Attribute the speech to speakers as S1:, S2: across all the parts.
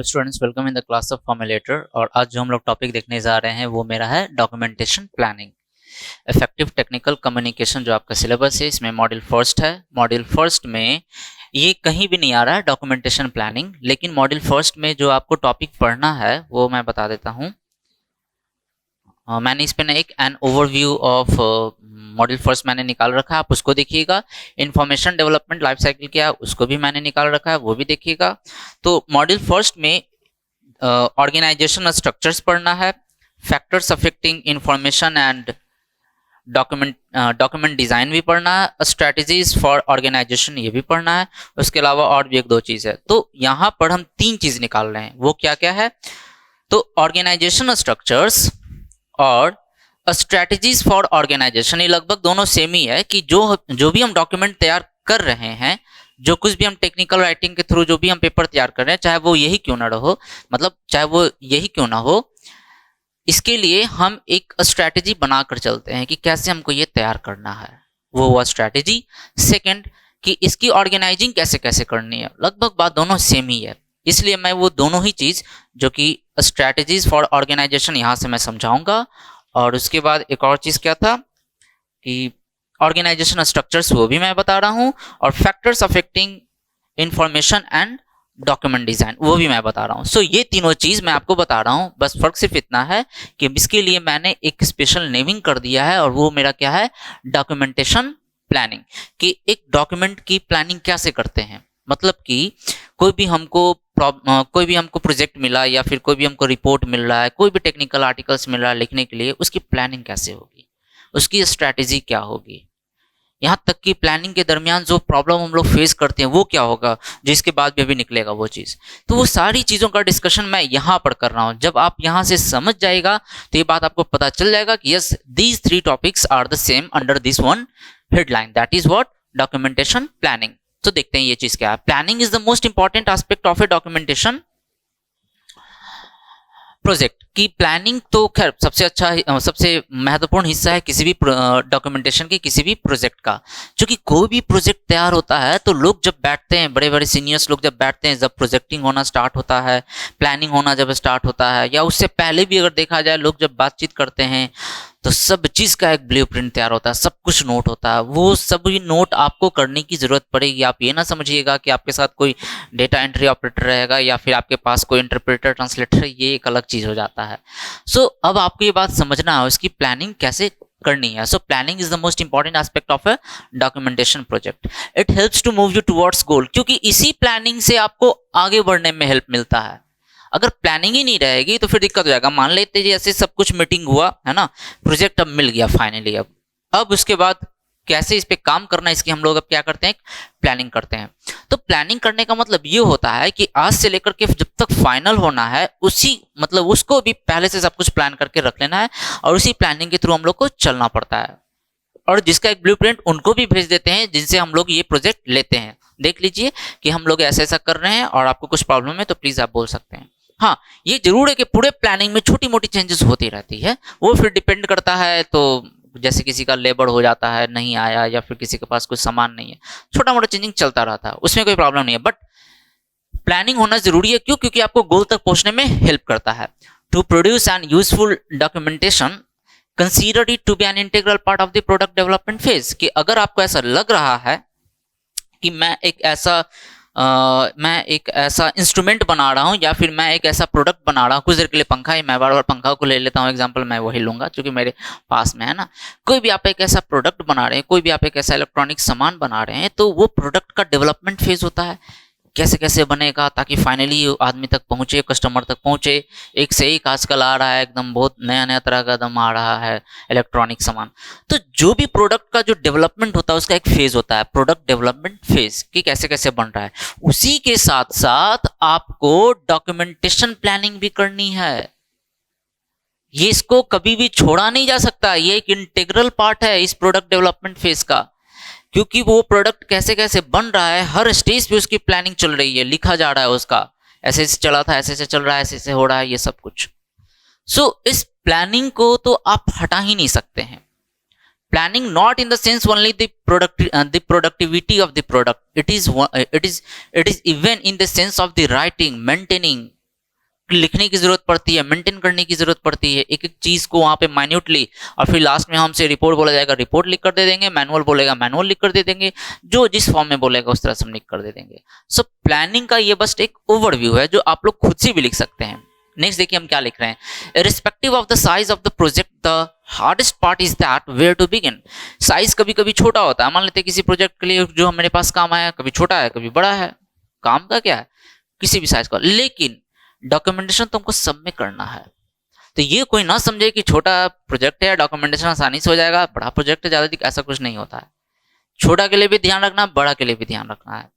S1: Hello students, welcome in the class of formulator. और आज जो हम लोग टॉपिक देखने जा रहे हैं वो मेरा है documentation planning, effective technical communication. जो आपका सिलेबस है इसमें मॉड्यूल फर्स्ट है। मॉड्यूल फर्स्ट में ये कहीं भी नहीं आ रहा है डॉक्यूमेंटेशन प्लानिंग, लेकिन मॉड्यूल फर्स्ट में जो आपको टॉपिक पढ़ना है वो मैं बता देता हूँ। मैंने इस पे ना एक an overview of module first मैंने निकाल रखा है, आप उसको देखिएगा। इंफॉर्मेशन डेवलपमेंट लाइफ साइकिल क्या है उसको भी मैंने निकाल रखा है, वो भी देखिएगा। तो मॉड्यूल फर्स्ट में ऑर्गेनाइजेशन स्ट्रक्चर्स पढ़ना है, factors affecting information and document design भी पढ़ना है, स्ट्रेटजीज फॉर ऑर्गेनाइजेशन ये भी पढ़ना है। उसके अलावा और भी एक दो चीज है। तो यहाँ पर हम तीन चीज निकाल रहे हैं, वो क्या क्या है? तो ऑर्गेनाइजेशन स्ट्रक्चर्स और स्ट्रेटजीज फॉर ऑर्गेनाइजेशन, ये लगभग दोनों सेम ही है कि जो भी हम डॉक्यूमेंट तैयार कर रहे हैं, जो कुछ भी हम टेक्निकल राइटिंग के थ्रू जो भी हम पेपर तैयार कर रहे हैं, चाहे वो यही क्यों ना हो, मतलब चाहे वो यही क्यों ना हो, इसके लिए हम एक स्ट्रेटजी बनाकर चलते हैं कि कैसे हमको ये तैयार करना है, वो हुआ स्ट्रेटजी। सेकंड कि इसकी ऑर्गेनाइजिंग कैसे कैसे करनी है, लगभग बात दोनों सेम ही है। इसलिए मैं वो दोनों ही चीज जो कि स्ट्रेटजीज फॉर ऑर्गेनाइजेशन यहाँ से मैं समझाऊंगा। और उसके बाद एक और चीज क्या था कि ऑर्गेनाइजेशन स्ट्रक्चर्स वो भी मैं बता रहा हूँ, और factors affecting information and document design वो भी मैं बता रहा हूँ। सो ये तीनों चीज मैं आपको बता रहा हूँ, बस फर्क सिर्फ इतना है कि इसके लिए मैंने एक स्पेशल नेमिंग कर दिया है, और वो मेरा क्या है, डॉक्यूमेंटेशन प्लानिंग। कि एक डॉक्यूमेंट की प्लानिंग कैसे करते हैं, मतलब कि कोई भी हमको प्रोजेक्ट मिला या फिर कोई भी हमको रिपोर्ट मिल रहा है, कोई भी टेक्निकल आर्टिकल्स मिल रहा है लिखने के लिए, उसकी प्लानिंग कैसे होगी, उसकी स्ट्रैटेजी क्या होगी, यहाँ तक कि प्लानिंग के दरमियान जो प्रॉब्लम हम लोग फेस करते हैं वो क्या होगा, जिसके बाद भी अभी निकलेगा वो चीज़। तो वो सारी चीज़ों का डिस्कशन मैं यहाँ पर कर रहा हूँ। जब आप यहाँ से समझ जाएगा तो ये बात आपको पता चल जाएगा कि yes, these three topics are the same under this one headline, that is what, documentation planning. तो देखते हैं ये चीज क्या है। Planning is the most important aspect of a documentation project. की प्लानिंग तो खैर सबसे महत्वपूर्ण हिस्सा है किसी भी डॉक्यूमेंटेशन के, किसी भी प्रोजेक्ट का। क्योंकि कोई भी प्रोजेक्ट तैयार होता है तो लोग जब बैठते हैं, बड़े बड़े सीनियर्स लोग जब बैठते हैं, जब प्रोजेक्टिंग होना स्टार्ट होता है, प्लानिंग होना जब स्टार्ट होता है, या उससे पहले भी अगर देखा जाए, लोग जब बातचीत करते हैं तो सब चीज़ का एक ब्लूप्रिंट तैयार होता है, सब कुछ नोट होता है। वो सभी नोट आपको करने की ज़रूरत पड़ेगी। आप ये ना समझिएगा कि आपके साथ कोई डेटा एंट्री ऑपरेटर रहेगा या फिर आपके पास कोई इंटरप्रेटर ट्रांसलेटर, ये एक अलग चीज़ हो जाता है। सो अब आपको ये बात समझना है उसकी प्लानिंग कैसे करनी है। So planning is the most important aspect of a documentation project. It helps to move you towards goal, क्योंकि इसी प्लानिंग से आपको आगे बढ़ने में हेल्प मिलता है। अगर प्लानिंग ही नहीं रहेगी तो फिर दिक्कत हो जाएगा। मान लेते हैं ऐसे सब कुछ मीटिंग हुआ है ना, प्रोजेक्ट अब मिल गया फाइनली, अब उसके बाद कैसे इस पे काम करना है, इसकी हम लोग अब क्या करते हैं, प्लानिंग करते हैं। तो प्लानिंग करने का मतलब ये होता है कि आज से लेकर के जब तक फाइनल होना है, उसको भी पहले से सब कुछ प्लान करके रख लेना है, और उसी प्लानिंग के थ्रू हम लोग को चलना पड़ता है। और जिसका एक ब्लूप्रिंट उनको भी भेज देते हैं जिनसे हम लोग ये प्रोजेक्ट लेते हैं। देख लीजिए कि हम लोग ऐसा ऐसा कर रहे हैं और आपको कुछ प्रॉब्लम है तो प्लीज आप बोल सकते हैं। हाँ, ये जरूर है कि पूरे प्लानिंग में छोटी मोटी चेंजेस होती रहती है, वो फिर डिपेंड करता है। तो जैसे किसी का लेबर हो जाता है, नहीं आया, या फिर किसी के पास कुछ सामान नहीं है, छोटा मोटा चेंजिंग चलता रहता है, उसमें कोई प्रॉब्लम नहीं है। बट प्लानिंग होना जरूरी है, क्यों? क्योंकि आपको गोल तक पहुंचने में हेल्प करता है। To produce an useful documentation consider it to be an integral part of the product development phase. कि अगर आपको ऐसा लग रहा है कि मैं एक ऐसा इंस्ट्रूमेंट बना रहा हूँ, या फिर मैं एक ऐसा प्रोडक्ट बना रहा हूँ, कुछ देर के लिए पंखा ही, मैं बार बार पंखा को ले लेता हूँ एग्जांपल, मैं वही लूंगा क्योंकि मेरे पास में है ना। कोई भी आप एक ऐसा प्रोडक्ट बना रहे हैं, कोई भी आप एक ऐसा इलेक्ट्रॉनिक सामान बना रहे हैं, तो वो प्रोडक्ट का डेवलपमेंट फेज होता है। कैसे कैसे बनेगा ताकि फाइनली आदमी तक पहुंचे, कस्टमर तक पहुंचे। एक से एक आजकल आ रहा है, एकदम बहुत नया नया तरह का एकदम आ रहा है इलेक्ट्रॉनिक सामान। तो जो भी प्रोडक्ट का जो डेवलपमेंट होता है उसका एक फेज होता है, प्रोडक्ट डेवलपमेंट फेज, कि कैसे कैसे बन रहा है। उसी के साथ साथ आपको डॉक्यूमेंटेशन प्लानिंग भी करनी है। ये इसको कभी भी छोड़ा नहीं जा सकता, ये एक इंटीग्रल पार्ट है इस प्रोडक्ट डेवलपमेंट फेज का। क्योंकि वो प्रोडक्ट कैसे कैसे बन रहा है, हर स्टेज पे उसकी प्लानिंग चल रही है, लिखा जा रहा है उसका, ऐसे ऐसे चला था, ऐसे ऐसे चल रहा है, ऐसे ऐसे हो रहा है, ये सब कुछ। सो इस प्लानिंग को तो आप हटा ही नहीं सकते हैं। Planning not in the sense only the productivity of the product, it is even in the sense of the writing, maintaining लिखने की जरूरत पड़ती है, मेंटेन करने की जरूरत पड़ती है, एक एक चीज को वहां पे माइन्यूटली, और फिर लास्ट में हमसे रिपोर्ट बोला जाएगा, रिपोर्ट लिख कर दे देंगे, मैनुअल बोलेगा, मैनुअल लिख कर दे देंगे, जो जिस फॉर्म में बोलेगा उस तरह से हम लिख कर दे देंगे। सो प्लानिंग का ये बस एक ओवरव्यू है जो आप लोग खुद से भी लिख सकते हैं। नेक्स्ट देखिए हम क्या लिख रहे हैं, respective of the size of the project the hardest part is that where to begin. Size कभी कभी छोटा होता है, मान लेते हैं किसी प्रोजेक्ट के लिए जो मेरे पास काम आया, कभी छोटा है कभी बड़ा है, काम का क्या है, किसी भी साइज का, लेकिन डॉक्यूमेंटेशन तुमको सब में करना है। तो ये कोई ना समझे कि छोटा प्रोजेक्ट है डॉक्यूमेंटेशन आसानी से हो जाएगा, बड़ा प्रोजेक्ट है ज्यादा, ऐसा कुछ नहीं होता है। छोटा के लिए भी ध्यान रखना, बड़ा के लिए भी ध्यान रखना है।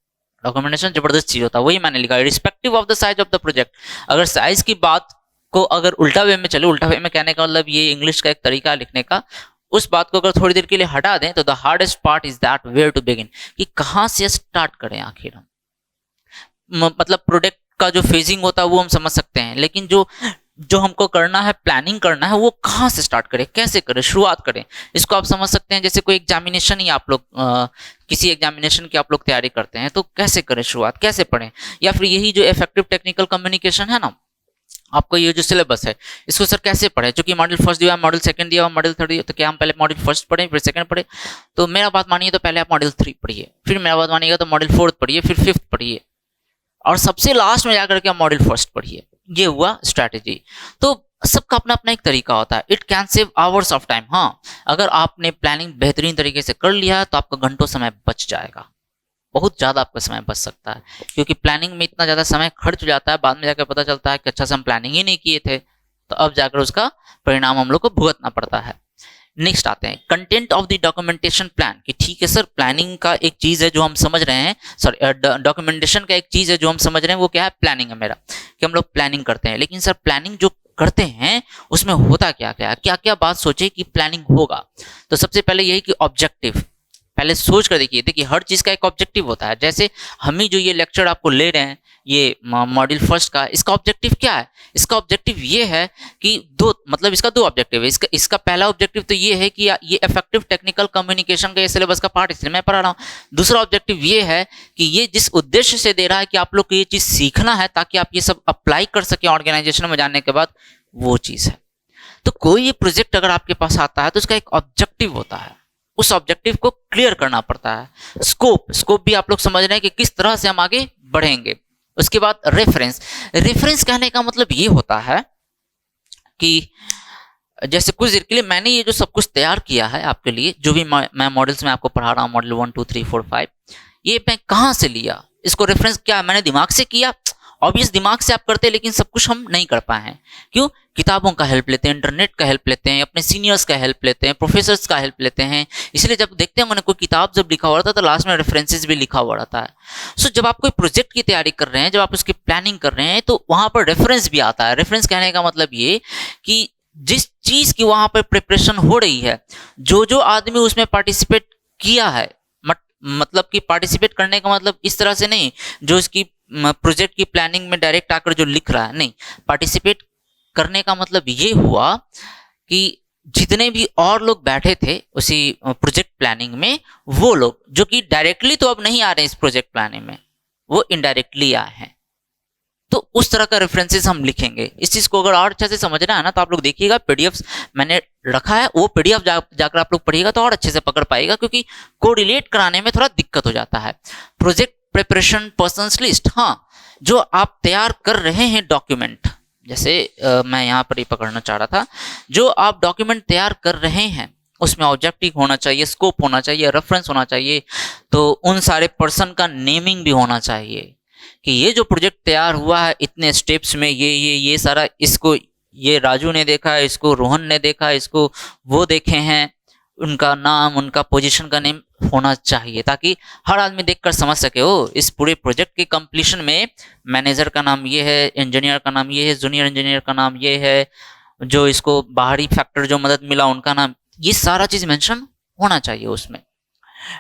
S1: डॉक्यूमेंटेशन जबरदस्त चीज होता है, वही मैंने लिखा, respective of the size of the project. अगर साइज की बात को अगर उल्टा वे में चले, उल्टा वे में कहने का मतलब ये इंग्लिश का एक तरीका है लिखने का, उस बात को अगर थोड़ी देर के लिए हटा दें तो the hardest part is that where to begin, कि कहां से स्टार्ट करें आखिर हम। मतलब प्रोडक्ट का जो फेजिंग होता है वो हम समझ सकते हैं, लेकिन जो हमको करना है, प्लानिंग करना है, वो कहाँ से स्टार्ट करें, कैसे करें, शुरुआत करें, इसको आप समझ सकते हैं। जैसे कोई एग्जामिनेशन ही आप लोग किसी एग्जामिनेशन की आप लोग तैयारी करते हैं, तो कैसे करें शुरुआत, कैसे पढ़ें, या फिर यही जो इफेक्टिव टेक्निकल कम्युनिकेशन है ना, आपको ये जो सिलेबस है इसको सर कैसे पढ़े, क्योंकि मॉडल फर्स्ट दिया, मॉडल सेकंड दिया, मॉडल थर्ड दिया, तो क्या हम पहले मॉडल फर्स्ट पढ़ें फिर सेकंड पढ़े? तो मेरा बात मानिए तो पहले आप मॉडल 3 पढ़िए, फिर मेरा बात मानिएगा तो मॉडल 4 पढ़िए, फिर 5th पढ़िए, और सबसे लास्ट में जाकर के आप मॉडल फर्स्ट पढ़िए। ये हुआ स्ट्रैटेजी। तो सबका अपना अपना एक तरीका होता है। It can save hours of time. हाँ, अगर आपने प्लानिंग बेहतरीन तरीके से कर लिया है तो आपका घंटों समय बच जाएगा, बहुत ज़्यादा आपका समय बच सकता है, क्योंकि प्लानिंग में इतना ज़्यादा समय खर्च हो जाता है, बाद में जाकर पता चलता है कि अच्छा से हम प्लानिंग ही नहीं किए थे, तो अब जाकर उसका परिणाम हम लोग को भुगतना पड़ता है। नेक्स्ट आते हैं content of the documentation plan, कि ठीक है सर, प्लानिंग का एक चीज़ है जो हम समझ रहे हैं, सॉरी डॉक्यूमेंटेशन का एक चीज़ है जो हम समझ रहे हैं, वो क्या है, प्लानिंग है मेरा, कि हम लोग प्लानिंग करते हैं। लेकिन सर प्लानिंग जो करते हैं उसमें होता क्या क्या, क्या क्या बात सोचे कि प्लानिंग होगा। तो सबसे पहले यही कि ऑब्जेक्टिव, पहले सोच कर देखिए हर चीज़ का एक ऑब्जेक्टिव होता है। जैसे हम ही जो ये लेक्चर आपको ले रहे हैं, ये मॉड्यूल फर्स्ट का, इसका ऑब्जेक्टिव क्या है? इसका ऑब्जेक्टिव ये है कि इसका दो ऑब्जेक्टिव है। इसका पहला ऑब्जेक्टिव तो ये है कि ये इफेक्टिव टेक्निकल कम्युनिकेशन का ये सिलेबस का पार्ट, इसलिए मैं पढ़ा रहा हूँ। दूसरा ऑब्जेक्टिव ये है कि ये जिस उद्देश्य से दे रहा है कि आप लोग को ये चीज़ सीखना है ताकि आप ये सब अप्लाई कर सकें ऑर्गेनाइजेशन में जाने के बाद, वो चीज़ है। तो कोई ये प्रोजेक्ट अगर आपके पास आता है तो उसका एक ऑब्जेक्टिव होता है, उस ऑब्जेक्टिव को क्लियर करना पड़ता है। स्कोप भी आप लोग समझ रहे हैं कि किस तरह से हम आगे बढ़ेंगे। उसके बाद रेफरेंस कहने का मतलब ये होता है कि जैसे कुछ देर के लिए मैंने ये जो सब कुछ तैयार किया है आपके लिए, जो भी मैं मॉडल्स में आपको पढ़ा रहा हूँ, मॉडल 1 2 3 4 5, ये मैं कहाँ से लिया, इसको रेफरेंस क्या मैंने दिमाग से किया? ऑब्वियस दिमाग से आप करते हैं, लेकिन सब कुछ हम नहीं कर पाए हैं। क्यों? किताबों का हेल्प लेते हैं, इंटरनेट का हेल्प लेते हैं, अपने सीनियर्स का हेल्प लेते हैं, प्रोफेसर्स का हेल्प लेते हैं। इसलिए जब देखते हैं मैंने कोई किताब जब लिखा हुआ रहता है तो लास्ट में रेफरेंसेस भी लिखा हुआ रहता है। सो जब आप कोई प्रोजेक्ट की तैयारी कर रहे हैं, जब आप उसकी प्लानिंग कर रहे हैं, तो वहां पर रेफरेंस भी आता है। रेफरेंस कहने का मतलब ये कि जिस चीज की वहां पर प्रिपरेशन हो रही है, जो आदमी उसमें पार्टिसिपेट किया है, मतलब कि पार्टिसिपेट करने का मतलब इस तरह से नहीं जो इसकी प्रोजेक्ट की प्लानिंग में डायरेक्ट आकर जो लिख रहा है, नहीं, पार्टिसिपेट करने का मतलब ये हुआ कि जितने भी और लोग बैठे थे उसी प्रोजेक्ट प्लानिंग में, वो लोग जो कि डायरेक्टली तो अब नहीं आ रहे इस प्रोजेक्ट प्लानिंग में, वो इनडायरेक्टली आए हैं, तो उस तरह का रेफरेंसेस हम लिखेंगे। इस चीज को अगर और अच्छे से समझना है ना, तो आप लोग देखिएगा पीडीएफ मैंने रखा है, वो पीडीएफ जाकर आप लोग पढ़िएगा तो और अच्छे से पकड़ पाएगा, क्योंकि कोरिलेट कराने में थोड़ा दिक्कत हो जाता है। प्रोजेक्ट प्रिपरेशन पर्सन्स लिस्ट, हाँ, जो आप तैयार कर रहे हैं डॉक्यूमेंट, जैसे मैं यहाँ पर ही पकड़ना चाह रहा था, जो आप डॉक्यूमेंट तैयार कर रहे हैं उसमें ऑब्जेक्टिव होना चाहिए, स्कोप होना चाहिए, रेफरेंस होना चाहिए, तो उन सारे पर्सन का नेमिंग भी होना चाहिए कि ये जो प्रोजेक्ट तैयार हुआ है इतने स्टेप्स में, ये सारा, इसको ये राजू ने देखा है, इसको रोहन ने देखा है, इसको वो देखे हैं, उनका नाम, उनका पोजीशन का नेम होना चाहिए, ताकि हर आदमी देखकर समझ सके, ओ इस पूरे प्रोजेक्ट के कंप्लीशन में मैनेजर का नाम ये है, इंजीनियर का नाम ये है, जूनियर इंजीनियर का नाम ये है, जो इसको बाहरी फैक्टर जो मदद मिला उनका नाम, ये सारा चीज मेंशन होना चाहिए उसमें।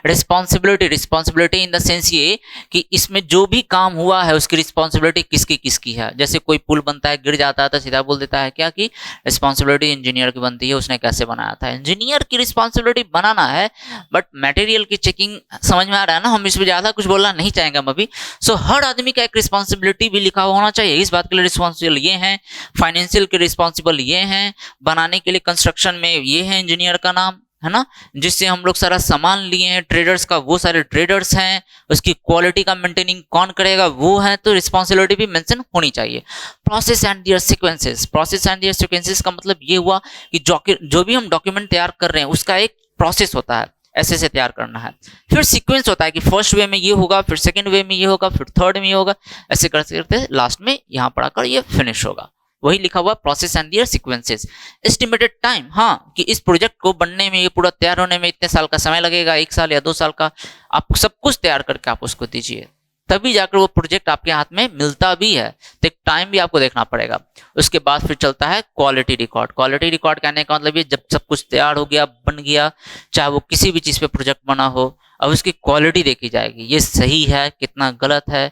S1: रिस्पॉन्सिबिलिटी इन द सेंस ये कि इसमें जो भी काम हुआ है उसकी रिस्पॉन्सिबिलिटी किसकी किसकी है। जैसे कोई पुल बनता है, गिर जाता है तो सीधा बोल देता है क्या कि रिस्पॉन्सिबिलिटी इंजीनियर की बनती है, उसने कैसे बनाया था। इंजीनियर की रिस्पॉन्सिबिलिटी बनाना है, बट मटेरियल की चेकिंग समझ में आ रहा है ना, हम इसमें ज़्यादा कुछ बोलना नहीं चाहेंगे हम अभी। सो हर आदमी का एक रिस्पॉन्सिबिलिटी भी लिखा होना चाहिए, इस बात के लिए रिस्पॉन्सिबल ये हैं, फाइनेंशियल के रिस्पॉन्सिबल ये हैं, बनाने के लिए कंस्ट्रक्शन में ये है इंजीनियर का नाम, है ना, जिससे हम लोग सारा सामान लिए हैं ट्रेडर्स का, वो सारे ट्रेडर्स हैं, उसकी क्वालिटी का मेंटेनिंग कौन करेगा वो है, तो रिस्पॉन्सिबिलिटी भी मेंशन होनी चाहिए। Process and their sequences, process and their sequences का मतलब ये हुआ कि जो भी हम डॉक्यूमेंट तैयार कर रहे हैं उसका एक प्रोसेस होता है, ऐसे से तैयार करना है। फिर सीक्वेंस होता है कि फर्स्ट वे में ये होगा, फिर सेकंड वे में ये होगा, फिर थर्ड में ये होगा, ऐसे करते करते लास्ट में यहाँ पढ़ाकर ये फिनिश होगा। वही लिखा हुआ process and their sequences. Estimated time, हाँ कि इस प्रोजेक्ट को बनने में, ये पूरा तैयार होने में इतने साल का समय लगेगा, 1 साल या 2 साल का, आप सब कुछ तैयार करके आप उसको दीजिए, तभी जाकर वो प्रोजेक्ट आपके हाथ में मिलता भी है। तो एक टाइम भी आपको देखना पड़ेगा। उसके बाद फिर चलता है क्वालिटी रिकॉर्ड। क्वालिटी रिकॉर्ड कहने का मतलब ये, जब सब कुछ तैयार हो गया, बन गया, चाहे वो किसी भी चीज़ पे प्रोजेक्ट बना हो, अब उसकी क्वालिटी देखी जाएगी, ये सही है, कितना गलत है,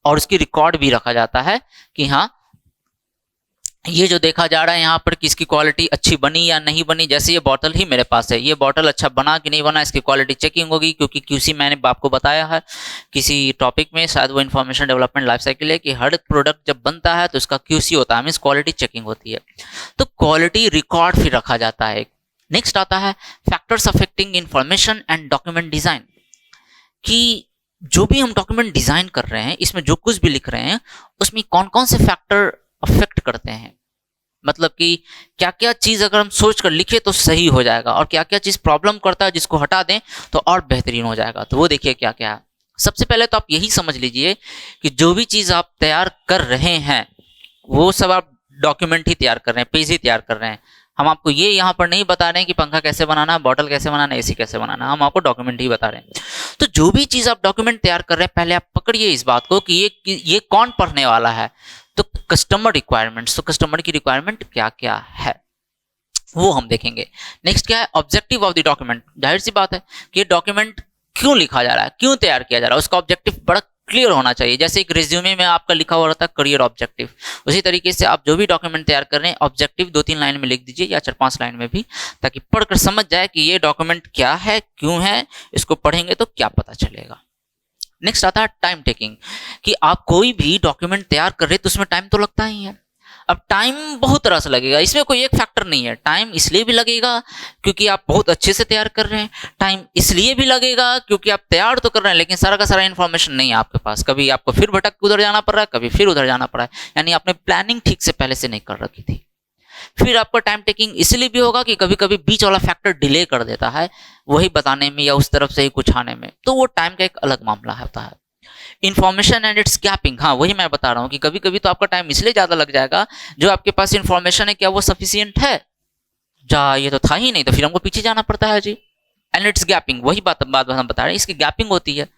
S1: और उसकी रिकॉर्ड भी रखा जाता है कि हाँ ये जो देखा जा रहा है यहाँ पर कि इसकी क्वालिटी अच्छी बनी या नहीं बनी। जैसे ये बॉटल ही मेरे पास है, ये बॉटल अच्छा बना कि नहीं बना, इसकी क्वालिटी चेकिंग होगी, क्योंकि क्यूसी मैंने आपको बताया है किसी टॉपिक में, शायद वो इन्फॉर्मेशन डेवलपमेंट लाइफ साइकिल है, कि हर प्रोडक्ट जब बनता है तो उसका क्यूसी होता है, मीन्स क्वालिटी चेकिंग होती है। तो क्वालिटी रिकॉर्ड फिर रखा जाता है। नेक्स्ट आता है factors affecting information and document design, कि जो भी हम डॉक्यूमेंट डिजाइन कर रहे हैं, इसमें जो कुछ भी लिख रहे हैं, उसमें कौन कौन से फैक्टर अफेक्ट करते हैं, मतलब कि क्या क्या चीज अगर हम सोच कर लिखे तो सही हो जाएगा, और क्या क्या चीज प्रॉब्लम करता है जिसको हटा दें तो और बेहतरीन हो जाएगा। तो वो देखिए क्या क्या है। सबसे पहले तो आप यही समझ लीजिए कि जो भी चीज आप तैयार कर रहे हैं वो सब आप डॉक्यूमेंट ही तैयार कर रहे हैं, पेज ही तैयार कर रहे हैं। हम आपको ये यहाँ पर नहीं बता रहे हैं कि पंखा कैसे बनाना, बॉटल कैसे बनाना, एसी कैसे बनाना, हम आपको डॉक्यूमेंट ही बता रहे हैं। तो जो भी चीज आप डॉक्यूमेंट तैयार कर रहे हैं, पहले आप पकड़िए इस बात को कि ये कौन पढ़ने वाला है। तो कस्टमर रिक्वायरमेंट्स, तो कस्टमर की रिक्वायरमेंट क्या क्या है वो हम देखेंगे। नेक्स्ट क्या है, ऑब्जेक्टिव ऑफ द डॉक्यूमेंट। जाहिर सी बात है कि ये डॉक्यूमेंट क्यों लिखा जा रहा है, क्यों तैयार किया जा रहा है, उसका ऑब्जेक्टिव बड़ा क्लियर होना चाहिए। जैसे एक रिज्यूमे में आपका लिखा हुआ रहता है करियर ऑब्जेक्टिव, उसी तरीके से आप जो भी डॉक्यूमेंट तैयार कर रहे हैं, ऑब्जेक्टिव 2-3 लाइन में लिख दीजिए या 4-5 लाइन में भी, ताकि पढ़कर समझ जाए कि ये डॉक्यूमेंट क्या है, क्यों है, इसको पढ़ेंगे तो क्या पता चलेगा। नेक्स्ट आता है टाइम टेकिंग, कि आप कोई भी डॉक्यूमेंट तैयार कर रहे हैं तो उसमें टाइम तो लगता ही है। अब टाइम बहुत तरह से लगेगा, इसमें कोई एक फैक्टर नहीं है। टाइम इसलिए भी लगेगा क्योंकि आप बहुत अच्छे से तैयार कर रहे हैं, टाइम इसलिए भी लगेगा क्योंकि आप तैयार तो कर रहे हैं लेकिन सारा का सारा इन्फॉर्मेशन नहीं है आपके पास, कभी आपको फिर भटक उधर जाना पड़ रहा है, कभी फिर उधर जाना पड़ रहा है, यानी आपने प्लानिंग ठीक से पहले से नहीं कर रखी थी। फिर आपका टाइम टेकिंग इसलिए भी होगा कि कभी कभी बीच वाला फैक्टर डिले कर देता है वही बताने में या उस तरफ से ही कुछ आने में, तो वो टाइम का एक अलग मामला होता है। इन्फॉर्मेशन एंड इट्स गैपिंग, हाँ वही मैं बता रहा हूँ कि कभी कभी तो आपका टाइम इसलिए ज्यादा लग जाएगा, जो आपके पास इन्फॉर्मेशन है क्या वो सफिशियंट है, जा ये तो था ही नहीं, तो फिर हमको पीछे जाना पड़ता है जी। एंड इट्स गैपिंग, वही बात हम बता रहे हैं, इसकी गैपिंग होती है,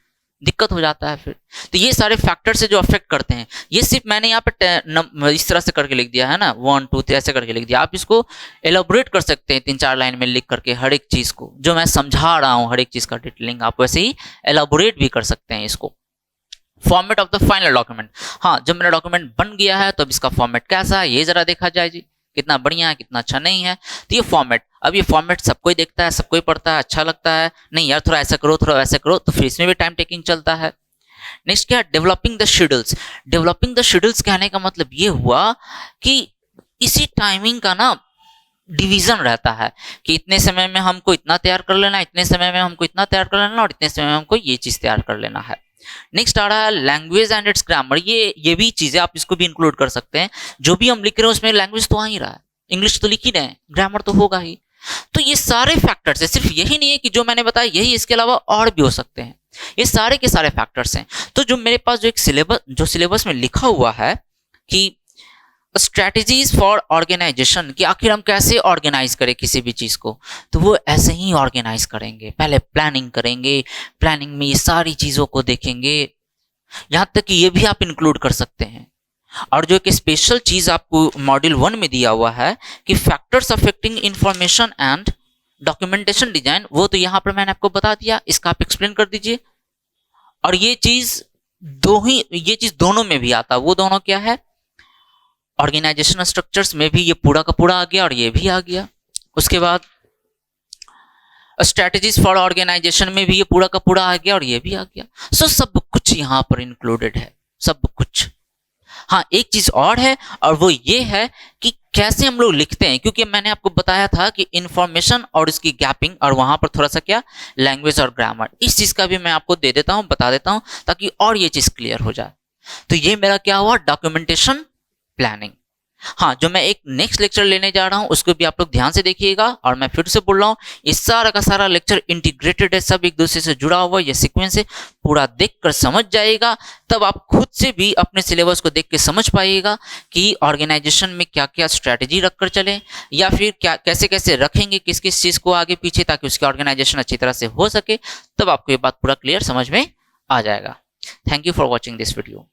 S1: दिक्कत हो जाता है फिर। तो ये सारे फैक्टर्स है जो अफेक्ट करते हैं। ये सिर्फ मैंने यहाँ पे इस तरह से करके लिख दिया है ना, 1 2 3 ऐसे करके लिख दिया। आप इसको एलोबरेट कर सकते हैं 3-4 लाइन में लिख करके, हर एक चीज को जो मैं समझा रहा हूँ, हर एक चीज का डिटेलिंग आप वैसे ही एलोबरेट भी कर सकते हैं इसको। Format of the final document, हाँ जब मेरा डॉक्यूमेंट बन गया है तो अब इसका फॉर्मेट कैसा है ये जरा देखा जाए जी, कितना बढ़िया है कितना अच्छा नहीं है। तो ये फॉर्मेट, अब ये फॉर्मेट सबको ही देखता है, सबको ही पढ़ता है, अच्छा लगता है, नहीं यार थोड़ा ऐसा करो थोड़ा वैसा करो, तो फिर इसमें भी टाइम टेकिंग चलता है। नेक्स्ट क्या है, developing the schedules. Developing the schedules कहने का मतलब ये हुआ कि इसी टाइमिंग का ना डिवीजन रहता है कि इतने समय में हमको इतना तैयार कर लेना, इतने समय में हमको इतना तैयार कर लेना, और इतने समय में हमको ये चीज तैयार कर लेना है। नेक्स्ट आ रहा है लैंग्वेज एंड इट्स ग्रामर। ये भी चीजें आप इसको भी इंक्लूड कर सकते हैं, जो भी हम लिख रहे हैं उसमें लैंग्वेज तो आ ही रहा है, इंग्लिश तो लिख ही रहे हैं, ग्रामर तो होगा ही। तो ये सारे फैक्टर्स है, सिर्फ यही नहीं है कि जो मैंने बताया यही, इसके अलावा और भी हो सकते हैं, ये सारे के सारे फैक्टर्स हैं। तो जो मेरे पास जो एक सिलेबस में लिखा हुआ है कि स्ट्रैटेजीज फॉर ऑर्गेनाइजेशन, कि आखिर हम कैसे ऑर्गेनाइज करें किसी भी चीज को, तो वो ऐसे ही ऑर्गेनाइज करेंगे। पहले प्लानिंग करेंगे, प्लानिंग में ये सारी चीजों को देखेंगे, यहां तक कि ये भी आप इंक्लूड कर सकते हैं। और जो एक स्पेशल चीज आपको मॉड्यूल 1 में दिया हुआ है कि factors affecting information and documentation design वो तो यहाँ पर मैंने आपको बता दिया, इसका आप एक्सप्लेन कर दीजिए। और ये चीज दोनों में भी आता है। वो दोनों क्या है, ऑर्गेनाइजेशनल स्ट्रक्चर्स में भी ये पूरा का पूरा आ गया और ये भी आ गया। उसके बाद स्ट्रेटजीज फॉर ऑर्गेनाइजेशन में भी ये पूरा का पूरा आ गया और ये भी आ गया। सो सब कुछ यहाँ पर इंक्लूडेड है, सब कुछ। हाँ, एक चीज और है और वो ये है कि कैसे हम लोग लिखते हैं, क्योंकि मैंने आपको बताया था कि इंफॉर्मेशन और इसकी गैपिंग और वहां पर थोड़ा सा क्या लैंग्वेज और ग्रामर, इस चीज का भी मैं आपको दे देता हूं, बता देता हूं, ताकि और ये चीज क्लियर हो जाए। तो ये मेरा क्या हुआ, डॉक्यूमेंटेशन प्लानिंग। हाँ, जो मैं एक नेक्स्ट लेक्चर लेने जा रहा हूं उसको भी आप लोग ध्यान से देखिएगा। और मैं फिर से बोल रहा हूं, इस सारा का सारा लेक्चर इंटीग्रेटेड है, सब एक दूसरे से जुड़ा हुआ, ये सीक्वेंस है, पूरा देखकर समझ जाइएगा, तब आप खुद से भी अपने सिलेबस को देख के समझ पाइएगा कि ऑर्गेनाइजेशन में क्या क्या स्ट्रैटेजी रखकर चले, या फिर क्या कैसे कैसे रखेंगे किस किस चीज को आगे पीछे, ताकि उसकी ऑर्गेनाइजेशन अच्छी तरह से हो सके। तब आपको ये बात पूरा क्लियर समझ में आ जाएगा। Thank you for watching this video.